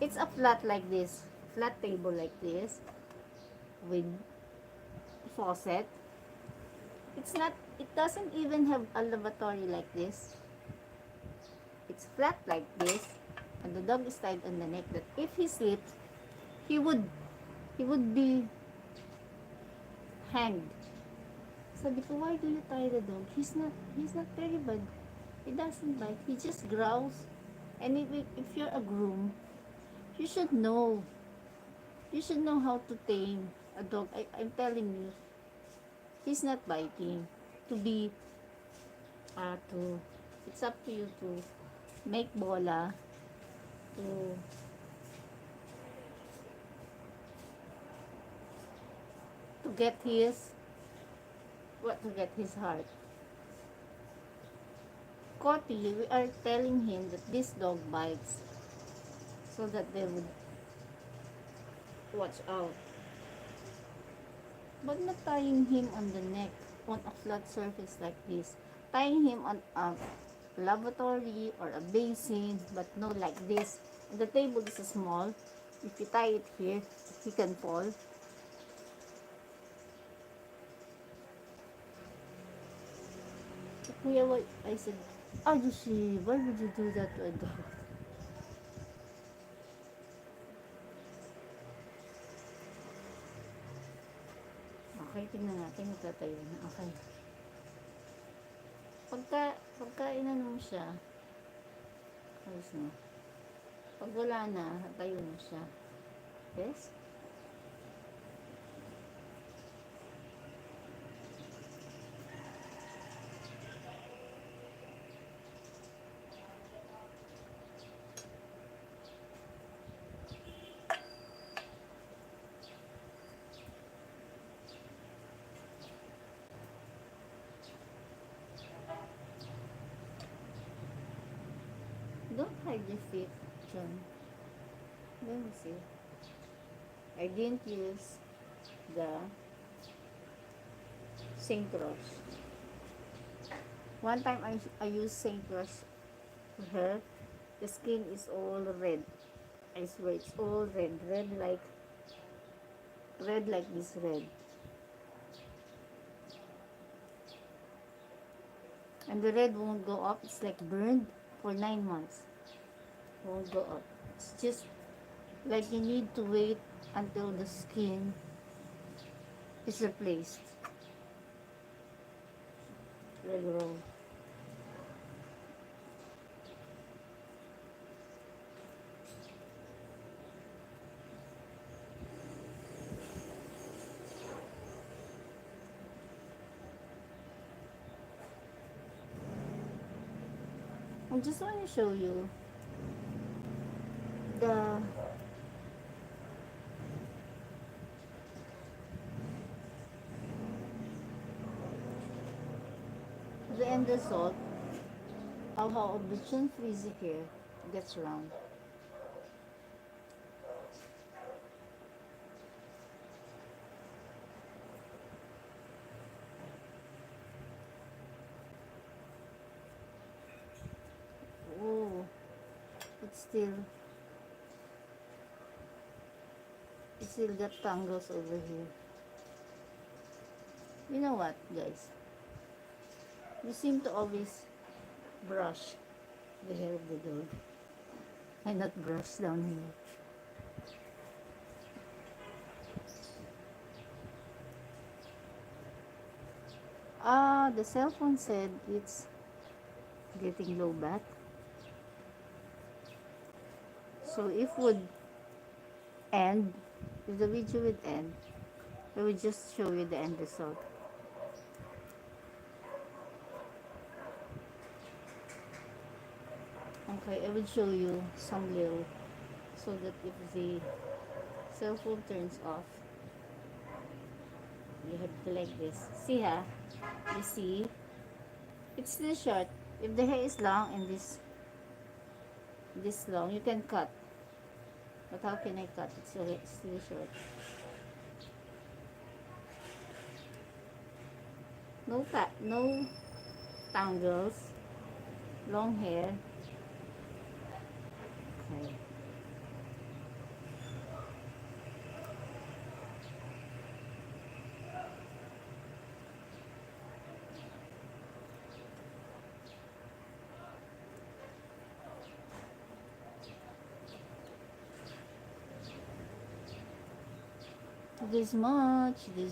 It's a flat like this, flat table like this, with faucet. It doesn't even have a lavatory like this. It's flat like this, and the dog is tied on the neck, that if he sleeps, he would be hanged. Sabi ko, why do you tie the dog? He's not very bad. He doesn't bite. He just growls. And if you're a groom, you should know. You should know how to tame a dog. I'm telling you, he's not biting. It's up to you to make bola, to get his heart. Cotty, we are telling him that this dog bites, so that they would watch out. But not tying him on the neck, on a flat surface like this. Tying him on a lavatory or a basin, but no like this. And the table is small. If you tie it here, he can fall. Kuya, what? I said, Ajushi, why would you do that to a dog? Okay, tingnan natin. Magtatayo na. Okay. Pagka inano mo siya, ayos na. Pag wala na, tayo na siya. Yes? Don't hide your feet, John. Let me see. I didn't use the Saint Cross. One time I used Saint Cross to her. The skin is all red. I swear it's all red. Red like this red. And the red won't go up. It's like burned for 9 months. Won't go up. It's just like you need to wait until the skin is replaced. Regrow. I just want to show you the end result of how the chin frizzy hair gets round. Oh, it's still got tangles over here. You know what, guys? You seem to always brush the hair of the dog. I not brush down here. The cell phone said it's getting low bat. So if the video would end, I would just show you the end result. Okay, I will show you some little, so that if the cell phone turns off, you have to like this. See ha? You see? It's still short. If the hair is long and this long, you can cut. But how can I cut? It's still short. No tangles. Long hair. Okay. This much. Do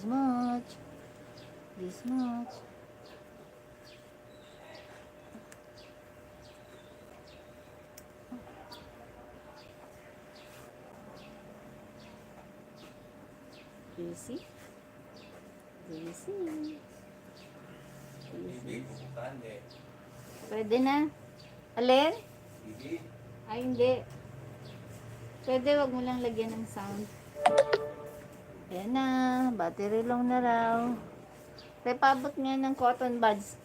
you see? Pwede na? Alin? Ay, hindi. Pwede, wag mo lang lagyan ng sound. Ayan na. Battery long na raw. Repabot nga ng cotton buds.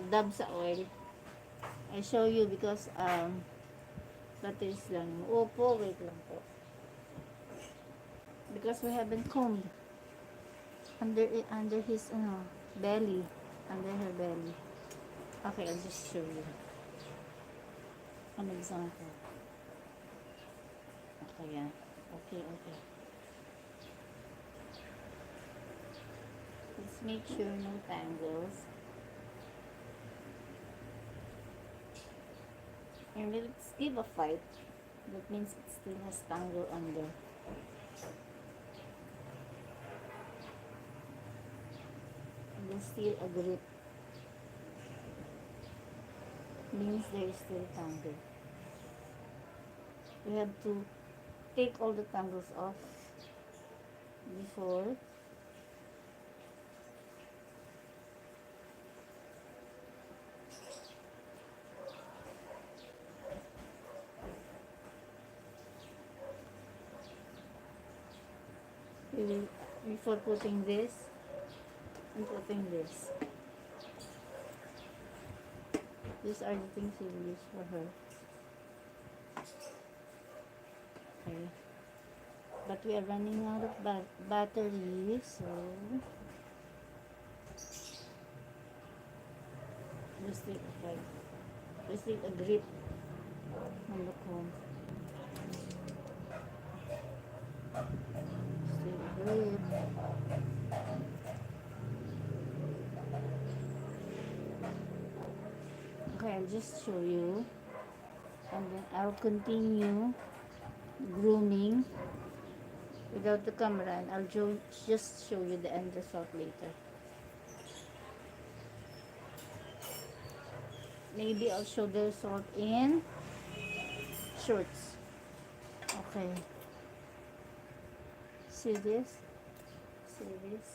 Dab sa oil. I show you because, batteries lang. Opo, wait lang po. Because we haven't combed under his belly, under her belly. Okay, I'll just show you an example. Okay, yeah. Okay. Let's make sure no tangles. And let's give a fight. That means it still has tangle under. And there's still a grip. Means there is still tangle. We have to take all the tangles off before we will, before putting this and putting this. These are the things we will use for her. Okay. But we are running out of battery, so we still a grip on the comb. Still a grip. Okay, I'll just show you, and then I'll continue grooming without the camera, and I'll just show you the end result later. Maybe I'll show the result in shorts. Okay. See this? See this?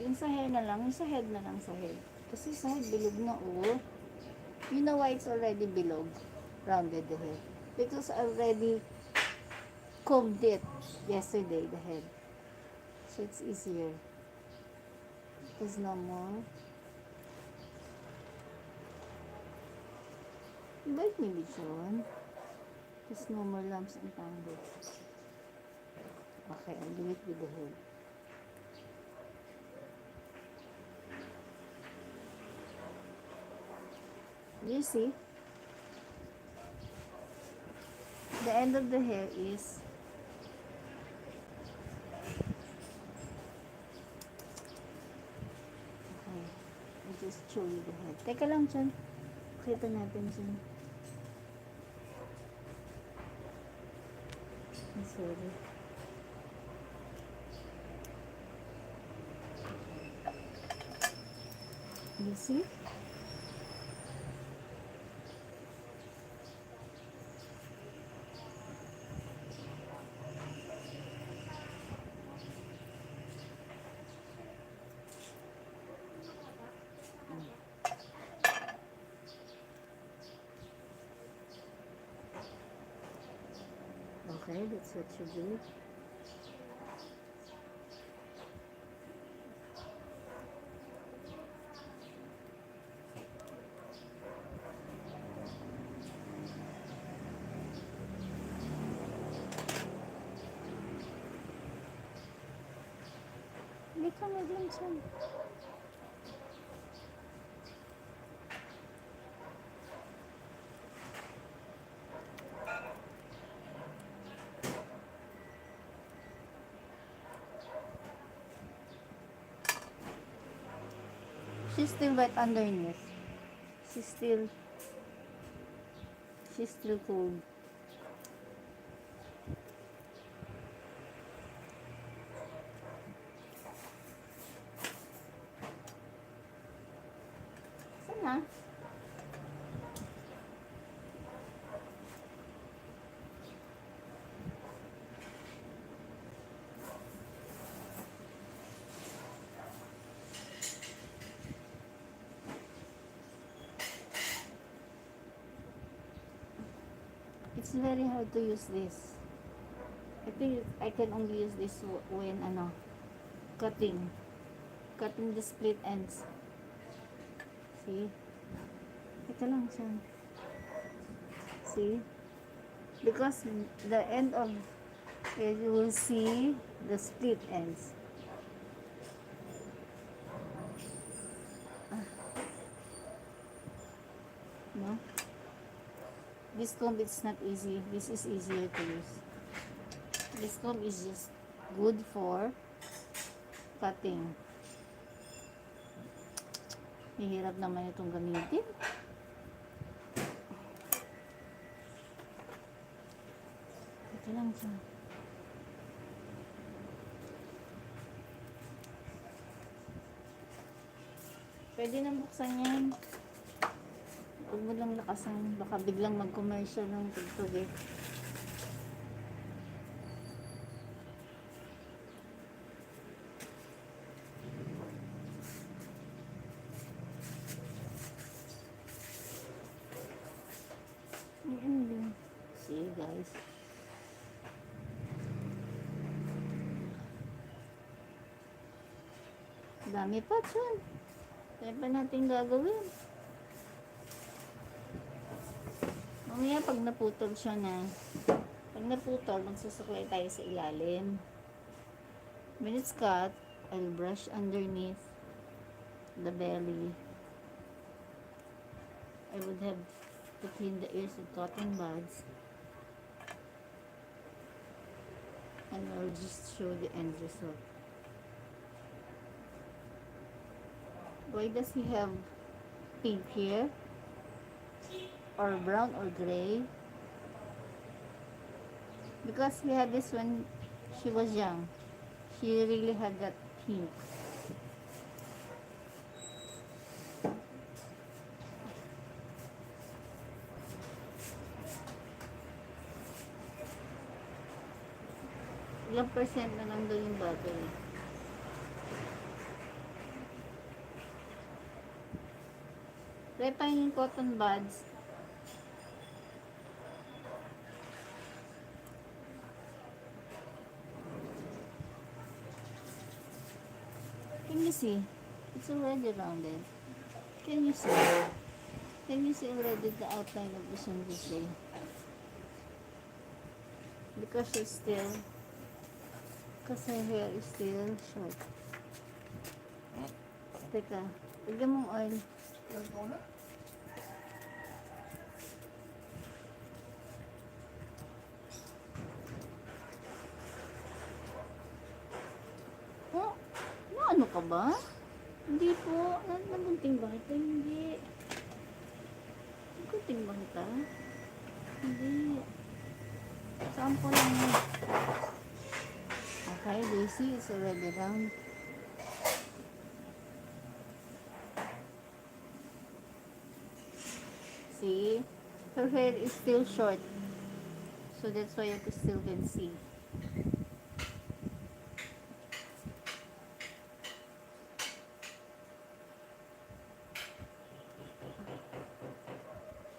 Yung sa hair na lang, yung sa head na lang sa head. Kasi sa head, bilog na, oh. You know why it's already bilog? Rounded the head. Because I already combed it yesterday, the head. So it's easier. There's no more. Bite me, Bichon. There's no more lumps and tangles. Okay, I'll do it with the head. You see, the end of the hair is okay. I'll just show you the head. Teka lang dyan. Kita natin dyan. I'm sorry. You see? Okay, that's what you do. Hindi ka maglang dyan. She's still wet underneath. She's still cold. Sana? It's very hard to use this. I think I can only use this when cutting the split ends. See? Ito lang siya. See? Because the end of And you will see the split ends. No? This comb is not easy. This is easier to use. This comb is just good for cutting. Mahirap naman itong gamitin. Ito lang siya. Pwede nang buksan yan. Huwag mo lang lakasan. Baka biglang mag-commercial ng tugtog eh. See guys. Dami pa dyan. Kaya pa natin gagawin. Mamaya pag naputol siya na, pag naputol, magsusuklay tayo sa ilalim. When it's cut, I'll brush underneath the belly. I would have to clean the ears with cotton buds. And I'll just show the end result. Why does he have pink here? Or brown or gray? Because we had this when she was young. She really had that pink. Ilang percent na lang doon yung battery. Try pa yung cotton buds. Can you see? It's already rounded. Can you see? Can you see already the outline of the shitzu? Because she's still, because her hair is still short. Teka, lagyan mong oil. Oh, ano ka ba? Hindi po. Nabunting ba ito? Hindi. Nabunting ba ito? Hindi. Sample lang yun. Okay, do you see? It's already round. See? Her hair is still short. So that's why you still can see.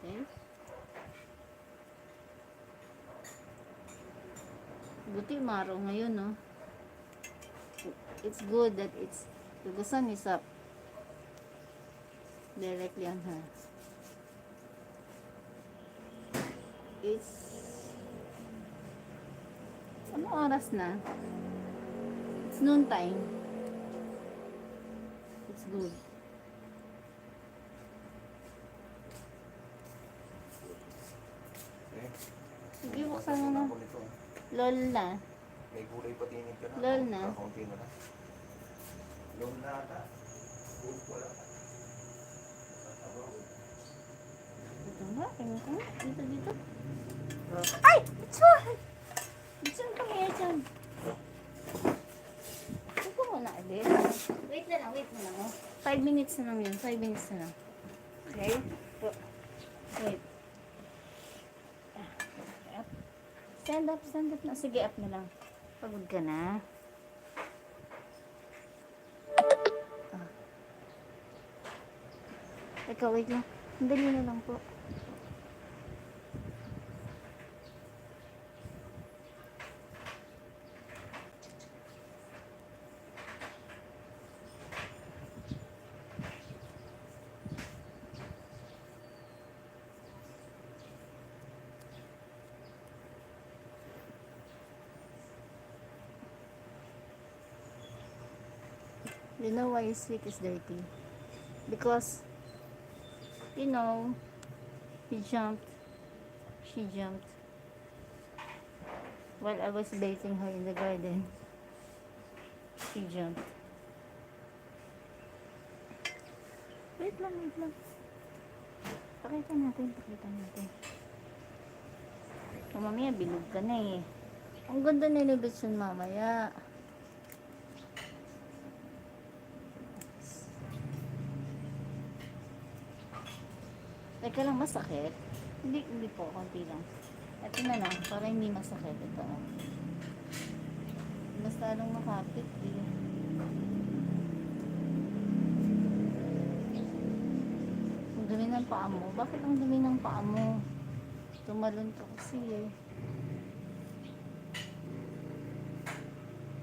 Okay. Buti maraw ngayon, no? It's good that the sun is up directly on her. It's ano oras na? It's noon time. It's good. Sige, buksan mo na. Lol na. May gulay pa tinig ka na. Lol na. Kakunti na lang. Lol na ata. Wala ka. Ito nga, tingnan ko. Dito. Ay! Bitson! Bitson, come here, John. Ito ko muna, Abel. Wait na lang. Oh. 5 minutes na lang yun. 5 minutes na lang. Okay? Wait. Up. Stand up na. Sige, up na lang. Pagod ka na. Teka, wait lang. Dali na lang po. You know why his feet is dirty? Because, you know, he jumped. She jumped while I was bathing her in the garden. She jumped. Wait lang, wait lang. Pakita natin, pakita natin. O, mamaya, bilog ka na eh. Ang ganda nilibits yun mamaya. Teka lang, masakit? Hindi po, konti lang. Ito na lang, para hindi masakit. Ito. Mas lalong makapit eh. Ang dumi ng paa mo. Bakit ang dumi ng paa mo? Tumalon ka kasi eh.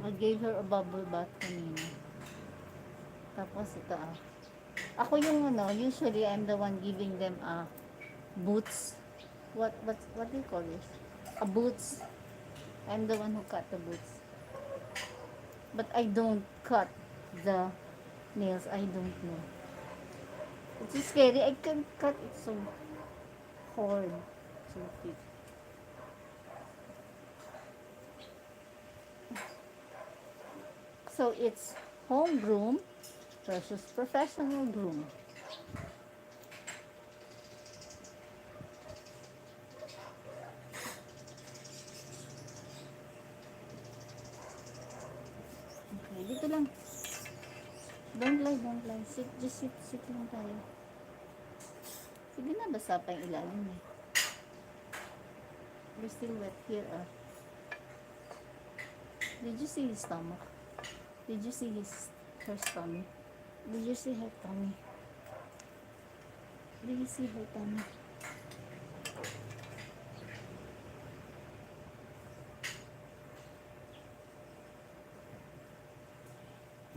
I gave her a bubble bath kanina. Tapos ito ah. Ako yung usually I'm the one giving them boots. What do you call this? A boots. I'm the one who cut the boots. But I don't cut the nails. I don't know. It's so scary. I can't cut it so hard. So thick. So it's home broom versus professional broom. Okay, dito lang. Don't lie. Just sit lang tayo. Sige na, basa pa yung ilalim eh. We're still wet here ah. Did you see his stomach? Did you see her tummy? Did you see her tummy? Did you see her tummy?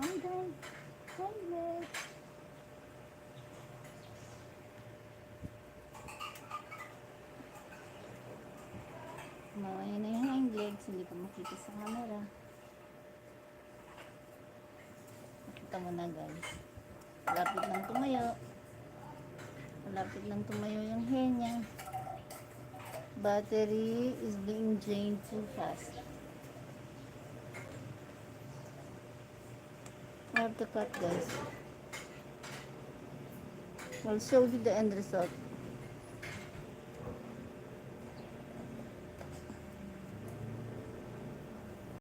I'm done. Mawaya na yung hind legs, hindi ko makita sa camera. Makita mo na guys. Malapit lang tumayo yung hair niya. Battery is being drained too fast. I have to cut guys. I'll show you the end result.